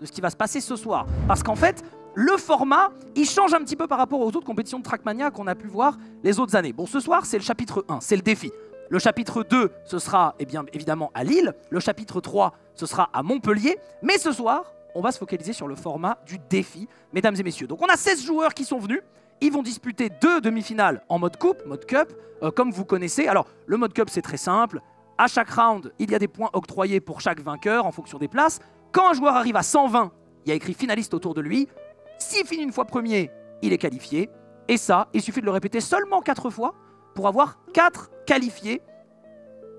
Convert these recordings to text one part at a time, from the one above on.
de ce qui va se passer ce soir. Parce qu'en fait, le format, il change un petit peu par rapport aux autres compétitions de Trackmania qu'on a pu voir les autres années. Bon, ce soir, c'est le chapitre 1, c'est le défi. Le chapitre 2, ce sera eh bien, évidemment à Lille. Le chapitre 3, ce sera à Montpellier. Mais ce soir, on va se focaliser sur le format du défi, mesdames et messieurs. Donc on a 16 joueurs qui sont venus. Ils vont disputer 2 demi-finales en mode coupe, mode cup, comme vous connaissez. Alors, le mode cup, c'est très simple. À chaque round, il y a des points octroyés pour chaque vainqueur en fonction des places. Quand un joueur arrive à 120, il y a écrit finaliste autour de lui. S'il finit une fois premier, il est qualifié. Et ça, il suffit de le répéter seulement 4 fois pour avoir 4 qualifiés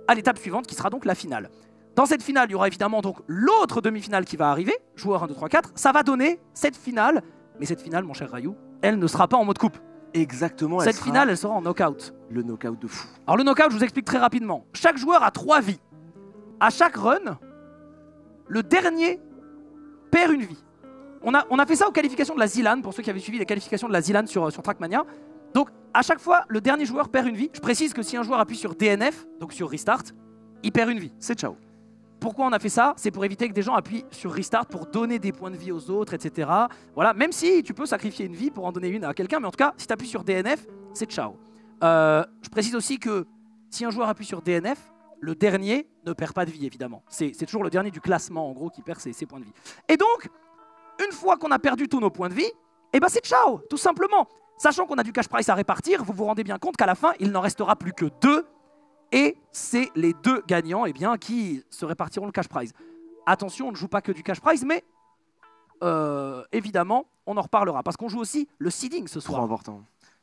à l'étape suivante, qui sera donc la finale. Dans cette finale, il y aura évidemment donc l'autre demi-finale qui va arriver, joueur 1, 2, 3, 4. Ça va donner cette finale. Mais cette finale, mon cher Rayou, elle ne sera pas en mode coupe. Exactement. Cette finale, elle sera en knockout. Le knockout de fou. Alors le knockout, je vous explique très rapidement. Chaque joueur a 3 vies. À chaque run, le dernier perd une vie. On a fait ça aux qualifications de la Zilan, pour ceux qui avaient suivi les qualifications de la Zilan sur Trackmania. Donc à chaque fois, le dernier joueur perd une vie. Je précise que si un joueur appuie sur DNF, donc sur Restart, il perd une vie. C'est ciao. Pourquoi on a fait ça? C'est pour éviter que des gens appuient sur Restart pour donner des points de vie aux autres, etc. Voilà, même si tu peux sacrifier une vie pour en donner une à quelqu'un, mais en tout cas, si tu appuies sur DNF, c'est ciao. Je précise aussi que si un joueur appuie sur DNF, le dernier ne perd pas de vie, évidemment. C'est toujours le dernier du classement, en gros, qui perd ses points de vie. Et donc, une fois qu'on a perdu tous nos points de vie, eh ben c'est ciao, tout simplement. Sachant qu'on a du cash prize à répartir, vous vous rendez bien compte qu'à la fin, il n'en restera plus que 2. Et c'est les 2 gagnants eh bien, qui se répartiront le cash prize. Attention, on ne joue pas que du cash prize, mais évidemment, on en reparlera. Parce qu'on joue aussi le seeding ce soir. Trop important.